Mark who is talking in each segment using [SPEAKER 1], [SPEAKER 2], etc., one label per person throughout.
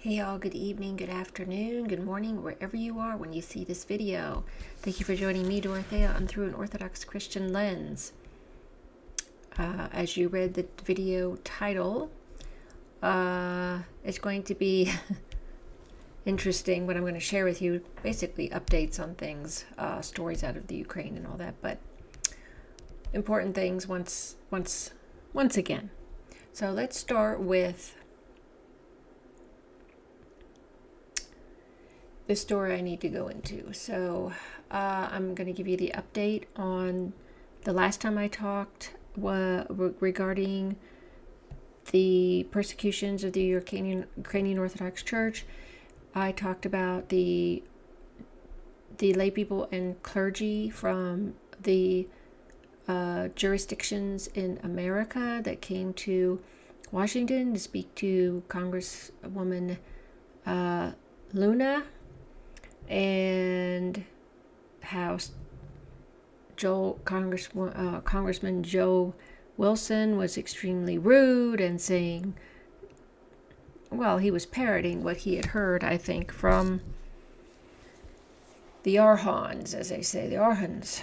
[SPEAKER 1] Hey y'all, good evening, good afternoon, good morning, wherever you are when you see this video. Thank you for joining me, Dorothea, on Through an Orthodox Christian Lens. As you read the video title, it's going to be interesting what I'm going to share with you. Basically updates on things, stories out of the Ukraine and all that, but important things once again. So let's start with the story I need to go into. So I'm going to give you the update on the last time I talked regarding the persecutions of the Ukrainian Orthodox Church. I talked about the lay people and clergy from the jurisdictions in America that came to Washington to speak to Congresswoman Luna, and how Congressman Joe Wilson was extremely rude and saying, well, he was parroting what he had heard, I think, from the Arhans, as they say, the Arhans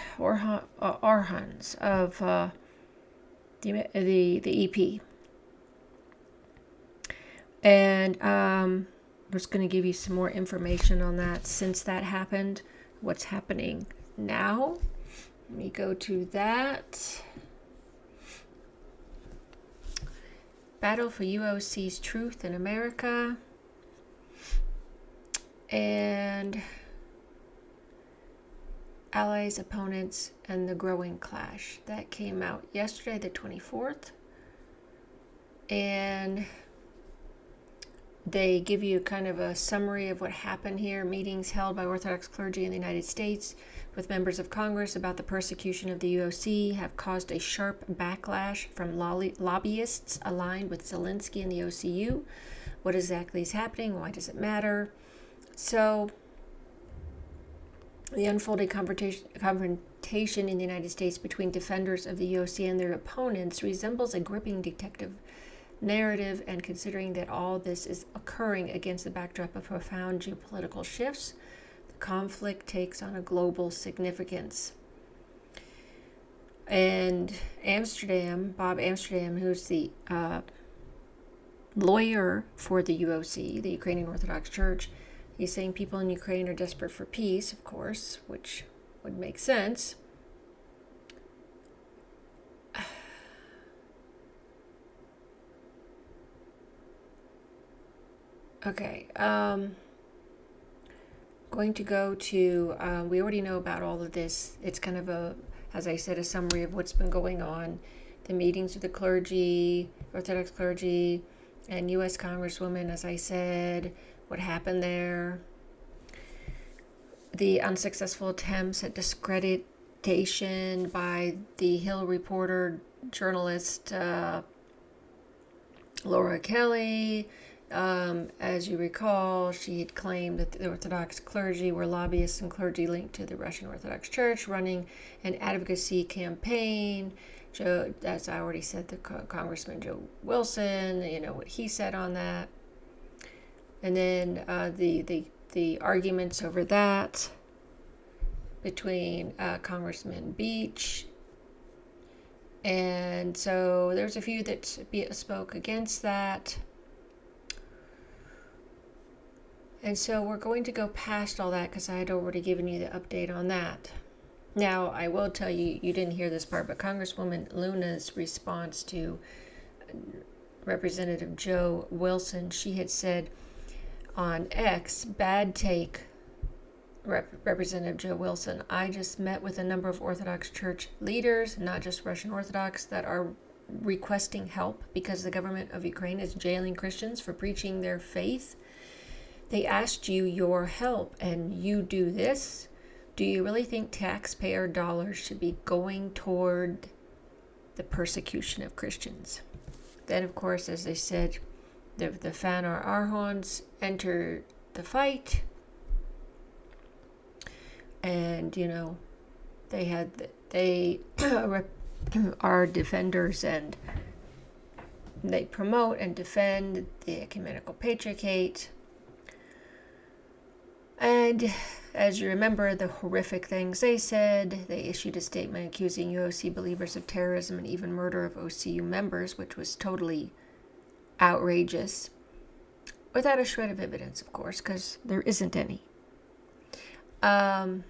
[SPEAKER 1] of the EP. And I'm just going to give you some more information on that since that happened, what's happening now. Let me go to that. Battle for UOC's Truth in America. And Allies, Opponents, and the Growing Clash. That came out yesterday, the 24th. And they give you kind of a summary of what happened here. Meetings held by Orthodox clergy in the United States with members of Congress about the persecution of the UOC have caused a sharp backlash from lobbyists aligned with Zelensky and the OCU. What exactly is happening? Why does it matter? So, the unfolding confrontation in the United States between defenders of the UOC and their opponents resembles a gripping detective narrative, and considering that all this is occurring against the backdrop of profound geopolitical shifts, the conflict takes on a global significance. And Bob Amsterdam, who's the lawyer for the UOC, the Ukrainian Orthodox Church, he's saying people in Ukraine are desperate for peace, of course, which would make sense. Okay, going to go to, we already know about all of this. It's kind of as I said, a summary of what's been going on. The meetings with the clergy, Orthodox clergy, and U.S. Congresswoman, as I said, what happened there. The unsuccessful attempts at discreditation by the Hill reporter, journalist Laura Kelly. As you recall, she had claimed that the Orthodox clergy were lobbyists and clergy linked to the Russian Orthodox Church running an advocacy campaign. Joe, as I already said, the Congressman Joe Wilson, what he said on that. And then the arguments over that between Congressman Beach. And so there's a few that spoke against that. And so we're going to go past all that because I had already given you the update on that. Now, I will tell you, you didn't hear this part, but Congresswoman Luna's response to Representative Joe Wilson, she had said on X, bad take, Representative Joe Wilson, I just met with a number of Orthodox Church leaders, not just Russian Orthodox, that are requesting help because the government of Ukraine is jailing Christians for preaching their faith. They asked you your help, and you do this? Do you really think taxpayer dollars should be going toward the persecution of Christians? Then, of course, as they said, the Fanar Arhons entered the fight, and they are defenders, and they promote and defend the ecumenical patriarchate, And as you remember, the horrific things they said, they issued a statement accusing UOC believers of terrorism and even murder of OCU members, which was totally outrageous, without a shred of evidence, of course, because there isn't any. Now,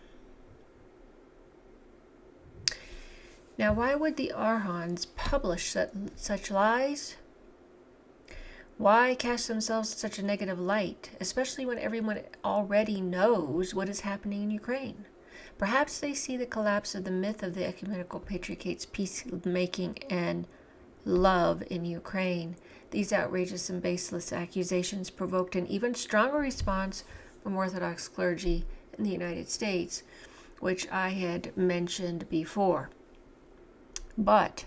[SPEAKER 1] why would the Arhans publish such lies? Why cast themselves in such a negative light, especially when everyone already knows what is happening in Ukraine? Perhaps they see the collapse of the myth of the ecumenical patriarchate's peacemaking and love in Ukraine. These outrageous and baseless accusations provoked an even stronger response from Orthodox clergy in the United States, which I had mentioned before. But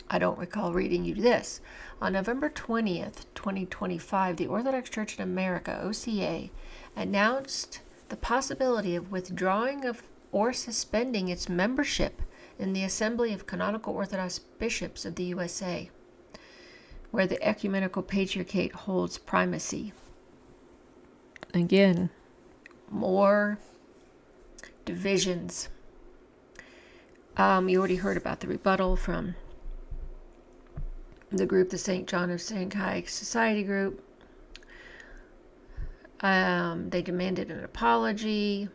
[SPEAKER 1] I don't recall reading you this. On November 20th, 2025, the Orthodox Church in America, OCA, announced the possibility of withdrawing or suspending its membership in the Assembly of Canonical Orthodox Bishops of the USA, where the ecumenical patriarchate holds primacy. Again, more divisions. You already heard about the rebuttal from the group, the St. John of Shanghai Society group. They demanded an apology.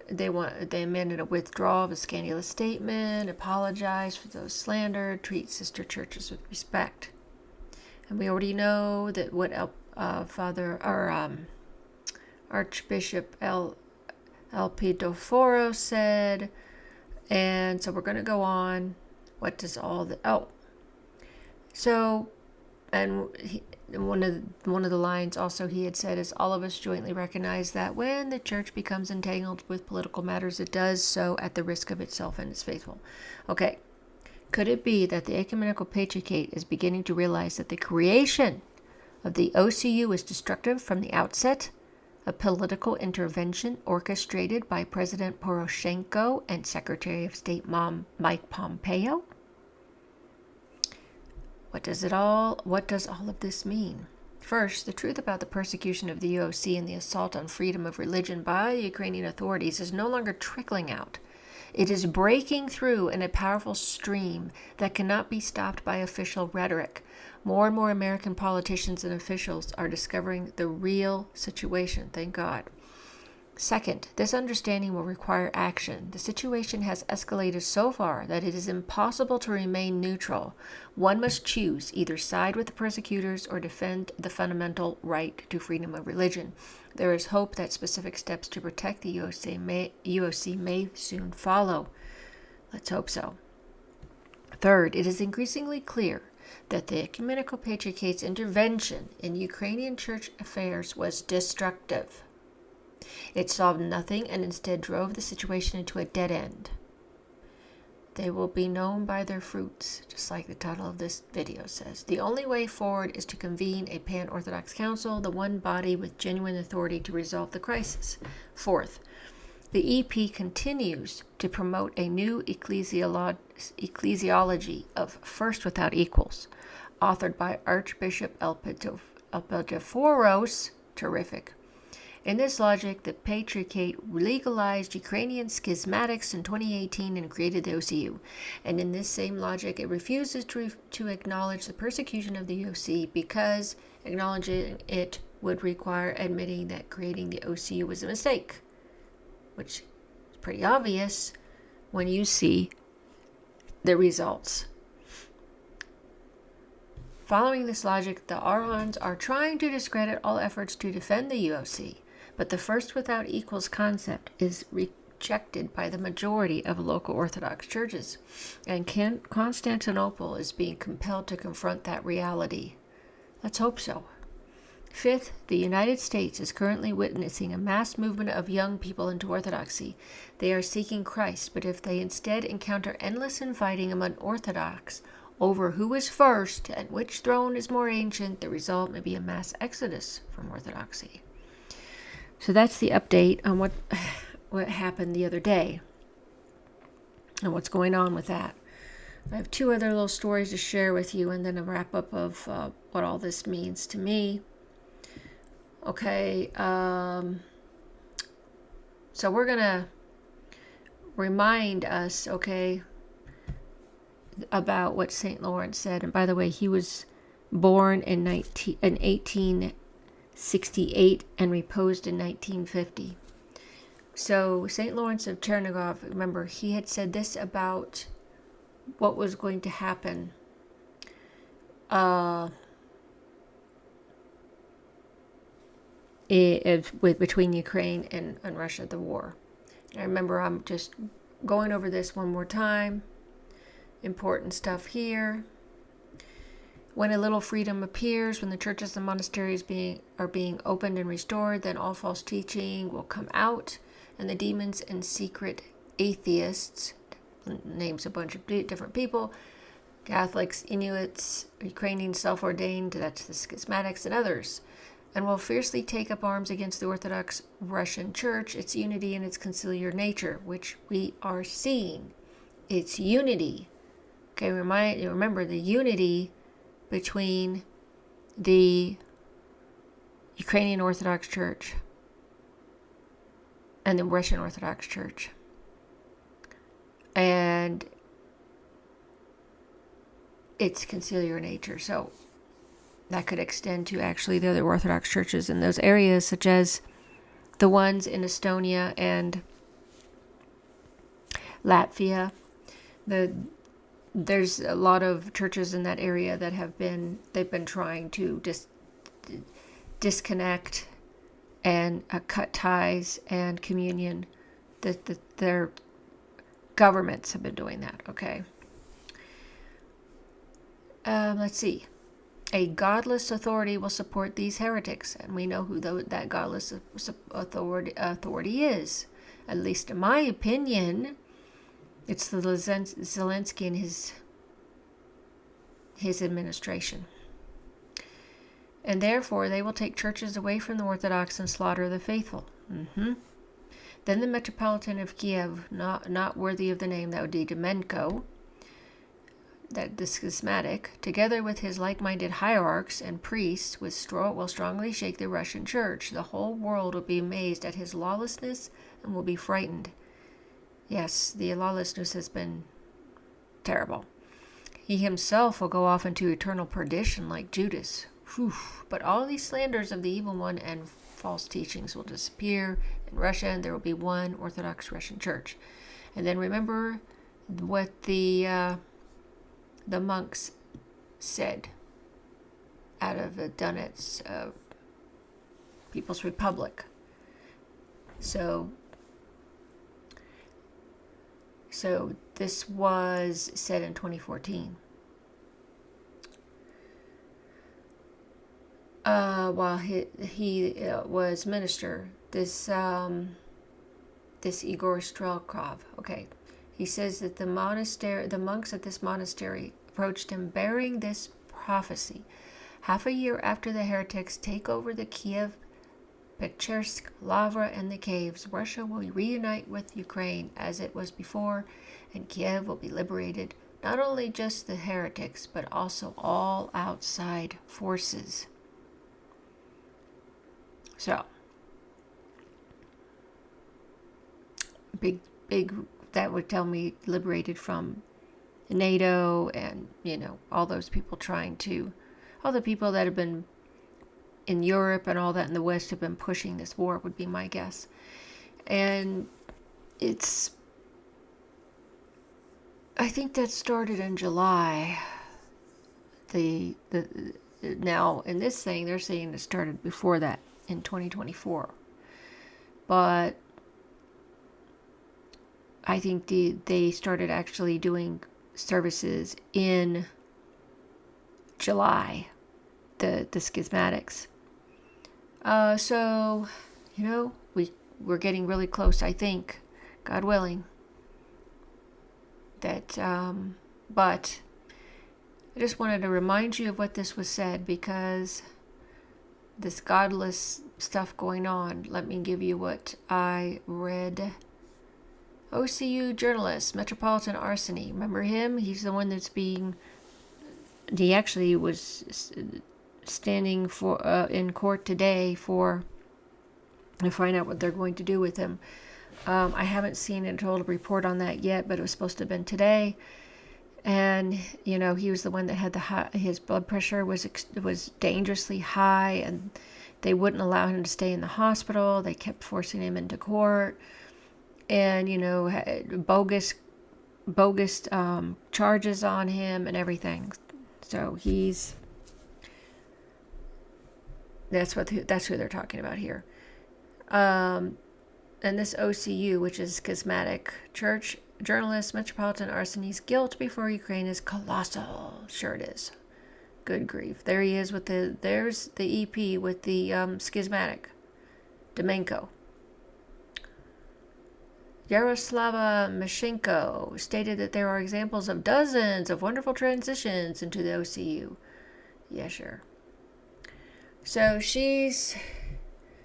[SPEAKER 1] They demanded a withdrawal of a scandalous statement, apologize for those slandered, treat sister churches with respect. And we already know that what Archbishop Elpidoforo said, and so we're going to go on. What does all the one of the lines also he had said is, all of us jointly recognize that when the church becomes entangled with political matters, it does so at the risk of itself and its faithful. Okay, could it be that the ecumenical patriarchate is beginning to realize that the creation of the OCU is destructive from the outset? A political intervention orchestrated by President Poroshenko and Secretary of State Mike Pompeo? What does all of this mean? First, the truth about the persecution of the UOC and the assault on freedom of religion by the Ukrainian authorities is no longer trickling out. It is breaking through in a powerful stream that cannot be stopped by official rhetoric. More and more American politicians and officials are discovering the real situation, thank God. Second, this understanding will require action. The situation has escalated so far that it is impossible to remain neutral. One must choose, either side with the persecutors or defend the fundamental right to freedom of religion. There is hope that specific steps to protect the UOC may soon follow. Let's hope so. Third, it is increasingly clear that the ecumenical patriarchate's intervention in Ukrainian church affairs was destructive. It solved nothing and instead drove the situation into a dead end. They will be known by their fruits, just like the title of this video says. The only way forward is to convene a pan-Orthodox council, the one body with genuine authority to resolve the crisis. Fourth, the EP continues to promote a new ecclesiology of first without equals, authored by Archbishop Elpidophoros, terrific. In this logic, the Patriarchate legalized Ukrainian schismatics in 2018 and created the OCU. And in this same logic, it refuses to acknowledge the persecution of the OC because acknowledging it would require admitting that creating the OCU was a mistake, which is pretty obvious when you see the results. Following this logic, the Arhans are trying to discredit all efforts to defend the UOC. But the first without equals concept is rejected by the majority of local Orthodox churches, and Constantinople is being compelled to confront that reality. Let's hope so. Fifth, the United States is currently witnessing a mass movement of young people into Orthodoxy. They are seeking Christ, but if they instead encounter endless infighting among Orthodox over who is first and which throne is more ancient, the result may be a mass exodus from Orthodoxy. So that's the update on what happened the other day and what's going on with that. I have two other little stories to share with you and then a wrap up of what all this means to me. Okay, so we're gonna remind us, okay, about what St. Lawrence said. And by the way, he was born in 1868 and reposed in 1950. So St. Lawrence of Chernigov, remember, he had said this about what was going to happen between Ukraine and Russia, the war. I remember, I'm just going over this one more time. Important stuff here. When a little freedom appears, when the churches and monasteries are being opened and restored, then all false teaching will come out, and the demons and secret atheists, names a bunch of different people, Catholics, Inuits, Ukrainians, self-ordained, that's the schismatics, and others, and will fiercely take up arms against the Orthodox Russian Church, its unity and its conciliar nature, which we are seeing. Its unity. Okay, remember the unity between the Ukrainian Orthodox Church and the Russian Orthodox Church. And its conciliar nature. So that could extend to actually the other Orthodox churches in those areas, such as the ones in Estonia and Latvia. There's a lot of churches in that area that they've been trying to disconnect and cut ties and communion. Their governments have been doing that, okay? Let's see. A godless authority will support these heretics, and we know who that godless authority is. At least in my opinion, it's the Zelensky and his administration. And therefore, they will take churches away from the Orthodox and slaughter the faithful. Then the Metropolitan of Kiev, not worthy of the name, that would be Demenko, that the schismatic, together with his like-minded hierarchs and priests, will strongly shake the Russian Church. The whole world will be amazed at his lawlessness and will be frightened. Yes, the lawlessness has been terrible. He himself will go off into eternal perdition like Judas. Whew. But all these slanders of the evil one and false teachings will disappear in Russia, and there will be one Orthodox Russian Church. And then remember what the monks said out of the Donetsk People's Republic. So this was said in 2014. While he was minister, this Igor Strelkov, okay, he says that the monks at this monastery approached him bearing this prophecy. Half a year after the heretics take over the Kyiv-Pechersk, Lavra, and the caves, Russia will reunite with Ukraine as it was before, and Kiev will be liberated, not only just the heretics, but also all outside forces. So, big, that would tell me liberated from NATO and, all those people all the people that have been in Europe and all that in the West have been pushing this war, would be my guess. And I think that started in July. Now in this thing, they're saying it started before that in 2024. But I think they started actually doing services in July, the schismatics. So, we're getting really close, I think, God willing. But I just wanted to remind you of what this was said, because this godless stuff going on. Let me give you what I read. OCU journalist, Metropolitan Arseny. Remember him? He's the one that's he actually was standing for in court today to find out what they're going to do with him. I haven't seen a total report on that yet, but it was supposed to have been today. And he was the one that had his blood pressure was dangerously high, and they wouldn't allow him to stay in the hospital. They kept forcing him into court, and bogus charges on him and everything. So that's who they're talking about here. And this OCU, which is Schismatic Church journalist Metropolitan Arseny's guilt before Ukraine is colossal. Sure it is. Good grief. There he is there's the EP with the Schismatic. Domenko. Yaroslava Mashenko stated that there are examples of dozens of wonderful transitions into the OCU. Yeah, sure. So she's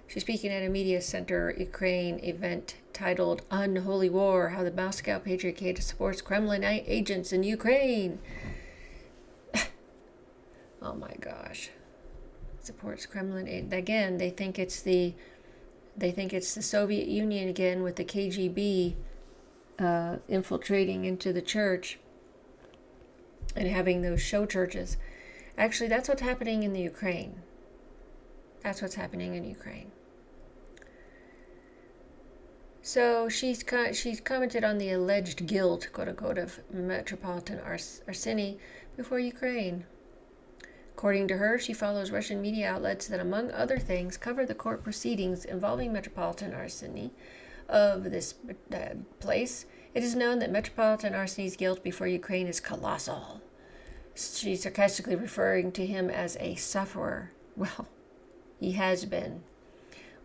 [SPEAKER 1] speaking at a media center Ukraine event titled Unholy War, How the Moscow Patriarchate Supports Kremlin Agents in Ukraine. Oh my gosh. Supports Kremlin. Again, they think it's the Soviet Union again, with the KGB infiltrating into the church and having those show churches. Actually, that's what's happening in the Ukraine. That's what's happening in Ukraine. So she's commented on the alleged guilt, quote unquote, of Metropolitan Arseny before Ukraine. According to her, she follows Russian media outlets that, among other things, cover the court proceedings involving Metropolitan Arseny of this place. It is known that Metropolitan Arseny's guilt before Ukraine is colossal. She's sarcastically referring to him as a sufferer. Well, he has been.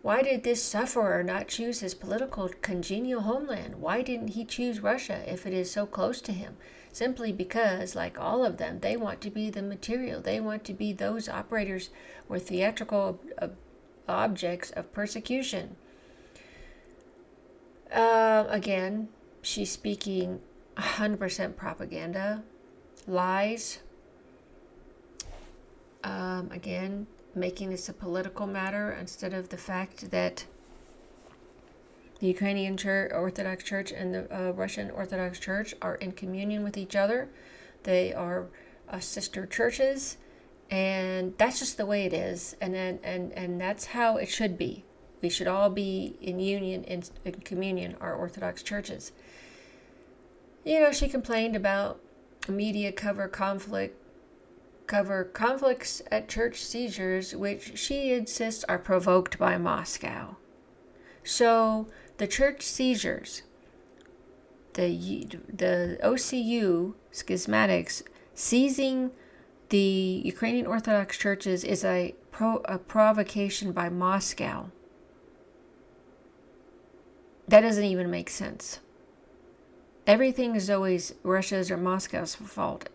[SPEAKER 1] Why did this sufferer not choose his political congenial homeland? Why didn't he choose Russia if it is so close to him? Simply because, like all of them, they want to be the material. They want to be those operators or theatrical objects of persecution. Again, she's speaking 100% propaganda, lies. Again, making this a political matter instead of the fact that the Ukrainian Church, Orthodox Church and the Russian Orthodox Church are in communion with each other. They are sister churches, and that's just the way it is. And that's how it should be. We should all be in union, in communion, our Orthodox churches. She complained about media cover conflicts at church seizures, which she insists are provoked by Moscow. So the church seizures, the OCU schismatics seizing the Ukrainian Orthodox churches is a provocation by Moscow. That doesn't even make sense. Everything is always Russia's or Moscow's fault.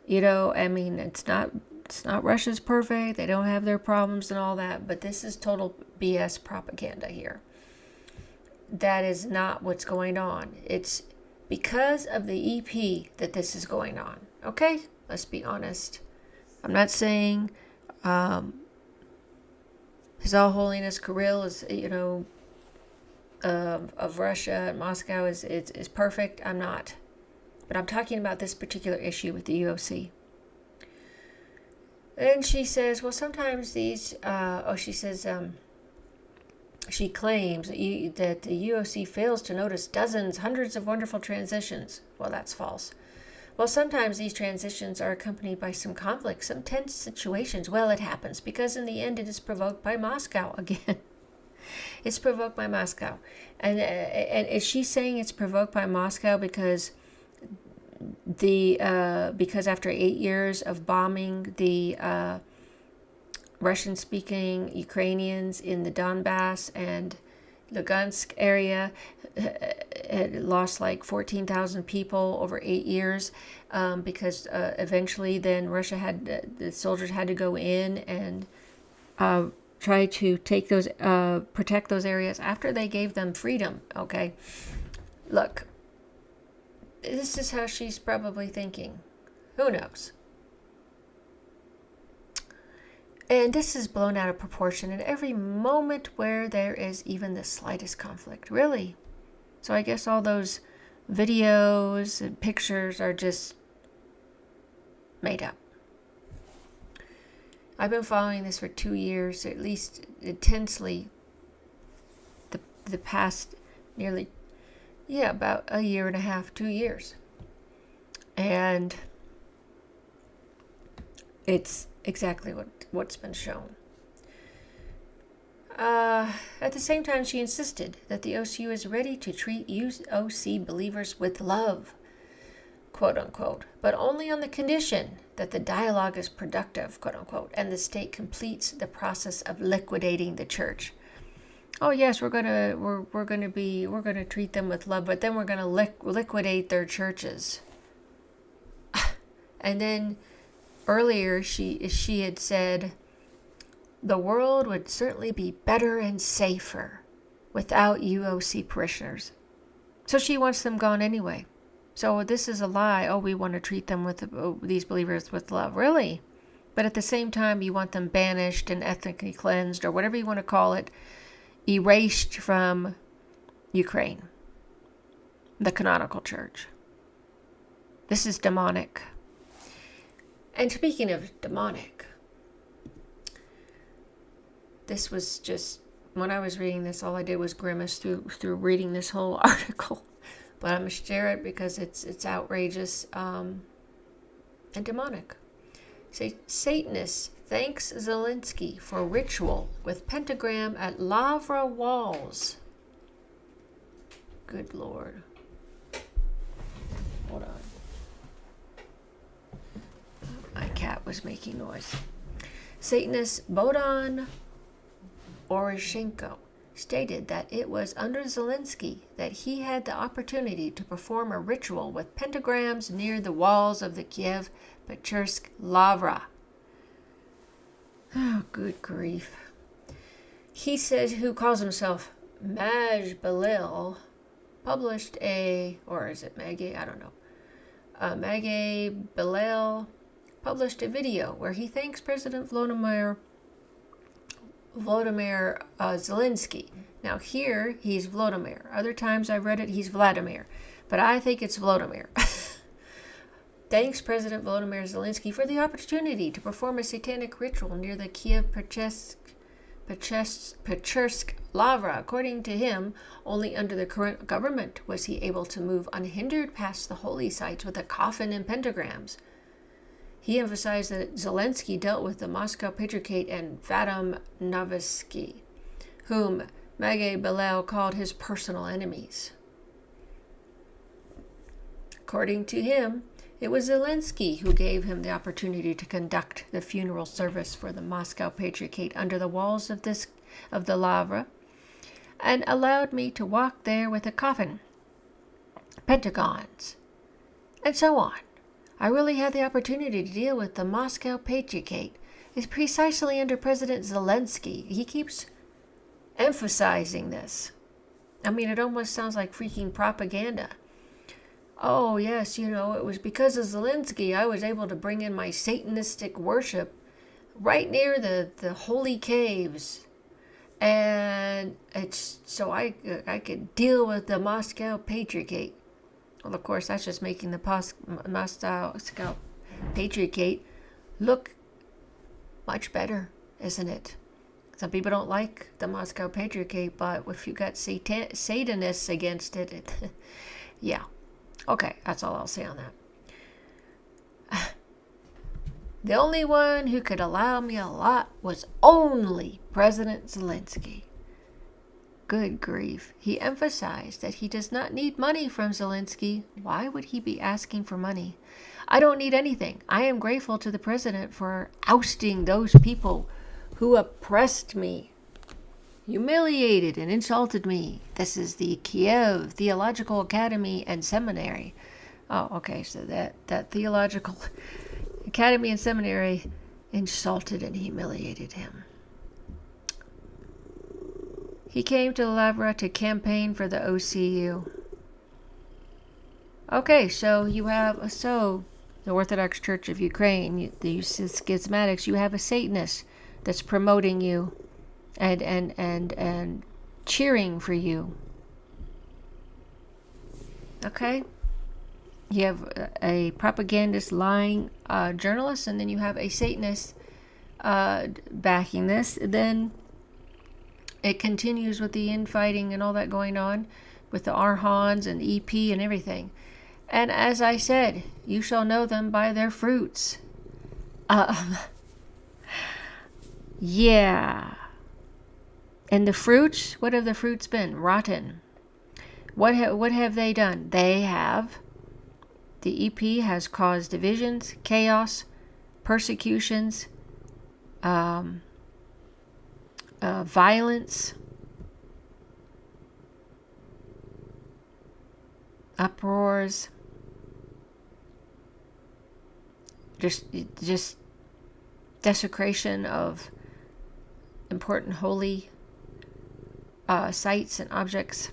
[SPEAKER 1] It's not Russia's perfect. They don't have their problems and all that, but this is total BS propaganda here. That is not what's going on. It's because of the EP that this is going on. Okay? Let's be honest. I'm not saying His All Holiness Kirill is, of Russia and Moscow is perfect. I'm not. But I'm talking about this particular issue with the UOC. And she says, well, sometimes these, she claims that the UOC fails to notice hundreds of wonderful transitions. Well, that's false. Well, sometimes these transitions are accompanied by some conflict, some tense situations. Well, it happens because in the end it is provoked by Moscow again. It's provoked by Moscow. And is she saying it's provoked by Moscow because after 8 years of bombing the Russian-speaking Ukrainians in the Donbass and Lugansk area had lost like 14,000 people over 8 years, because eventually then the soldiers had to go in and try to take those, protect those areas after they gave them freedom. Okay, look, this is how she's probably thinking. Who knows? And this is blown out of proportion in every moment where there is even the slightest conflict, really. So I guess all those videos and pictures are just made up. I've been following this for 2 years, at least intensely, the past nearly, about a year and a half, 2 years. And it's exactly what's been shown. At the same time, she insisted that the OCU is ready to treat UOC believers with love, quote unquote, but only on the condition that the dialogue is productive, quote unquote, and the state completes the process of liquidating the church. Oh yes, we're gonna treat them with love, but then we're gonna liquidate their churches. And then earlier she had said, the world would certainly be better and safer without UOC parishioners. So she wants them gone anyway. So this is a lie. Oh, we want to treat them with these believers with love. Really? But at the same time, you want them banished and ethnically cleansed, or whatever you want to call it, erased from Ukraine, the canonical church. This is demonic. And speaking of demonic, this was just, when I was reading this, all I did was grimace through reading this whole article. But I'm going to share it because it's outrageous and demonic. Satanists thanks Zelensky for ritual with pentagram at Lavra walls. Good Lord. Hold on. My cat was making noise. Satanist Bohdan Oroshenko stated that it was under Zelensky that he had the opportunity to perform a ritual with pentagrams near the walls of the Kyiv-Pechersk Lavra. Oh, good grief. He says, who calls himself Maj Belil, published or is it Maggie? I don't know. Maggie Belil published a video where he thanks President Volodymyr Zelensky. Now here, he's Volodymyr. Other times I read it, he's Vladimir. But I think it's Volodymyr. Thanks President Volodymyr Zelensky for the opportunity to perform a satanic ritual near the Kyiv-Pechersk Lavra. According to him, only under the current government was he able to move unhindered past the holy sites with a coffin and pentagrams. He emphasized that Zelensky dealt with the Moscow Patriarchate and Vadim Novitsky, whom Maggie Belil called his personal enemies. According to him, it was Zelensky who gave him the opportunity to conduct the funeral service for the Moscow Patriarchate under the walls of the Lavra, and allowed me to walk there with a coffin, pentagons, and so on. I really had the opportunity to deal with the Moscow Patriarchate. It's precisely under President Zelensky. He keeps emphasizing this. I mean, it almost sounds like freaking propaganda. Oh, yes, it was because of Zelensky I was able to bring in my Satanistic worship right near the holy caves. And it's so I could deal with the Moscow Patriarchate. Well, of course, that's just making the Moscow Patriarchate look much better, isn't it? Some people don't like the Moscow Patriarchate, but if you got Satanists against it, yeah. Okay, that's all I'll say on that. The only one who could allow me a lot was only President Zelensky. Good grief. He emphasized that he does not need money from Zelensky. Why would he be asking for money? I don't need anything. I am grateful to the president for ousting those people who oppressed me, humiliated and insulted me. This is the Kiev Theological Academy and Seminary. Oh, okay, so that Theological Academy and Seminary insulted and humiliated him. He came to Lavra to campaign for the OCU. Okay, so you have the Orthodox Church of Ukraine, the schismatics, you have a Satanist that's promoting you and cheering for you. Okay? You have a propagandist, lying journalist, and then you have a Satanist backing this. Then it continues with the infighting and all that going on with the Arhans and EP and everything. And as I said, you shall know them by their fruits. Yeah. And the fruits, what have the fruits been? Rotten. What have they done? The EP has caused divisions, chaos, persecutions, violence, uproars, just desecration of important holy sites and objects,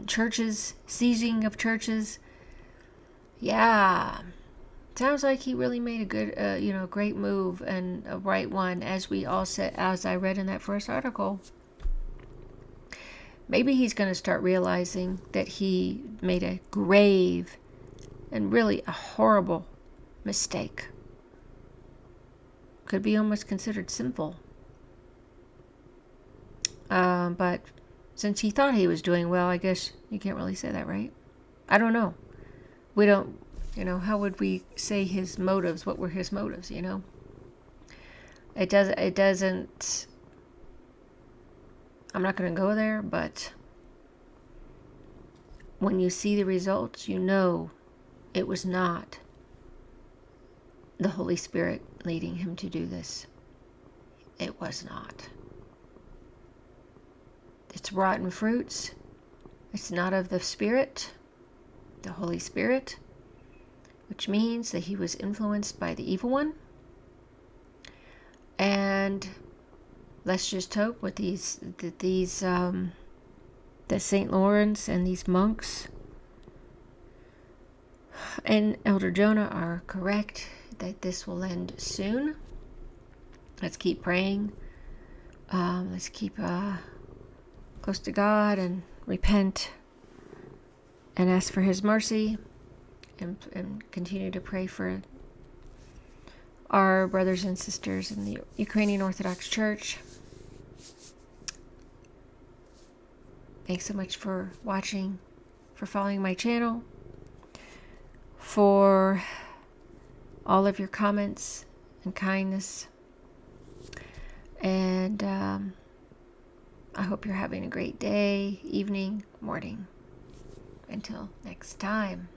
[SPEAKER 1] churches, seizing of churches. Yeah, sounds like he really made a good, great move and a right one, as we all said, as I read in that first article. Maybe he's going to start realizing that he made a grave and really a horrible mistake. Could be almost considered sinful. But since he thought he was doing well, I guess you can't really say that, right? I don't know. We don't, how would we say his motives? What were his motives, It doesn't, I'm not going to go there, but when you see the results, it was not the Holy Spirit leading him to do this. It was not. It's rotten fruits. It's not of the Spirit, the Holy Spirit, which means that he was influenced by the evil one. And let's just hope with that St. Lawrence and these monks and Elder Jonah are correct, that this will end soon. Let's keep praying. Let's keep close to God and repent and ask for his mercy and continue to pray for our brothers and sisters in the Ukrainian Orthodox Church. Thanks so much for watching, for following my channel, for all of your comments and kindness. And I hope you're having a great day, evening, morning. Until next time.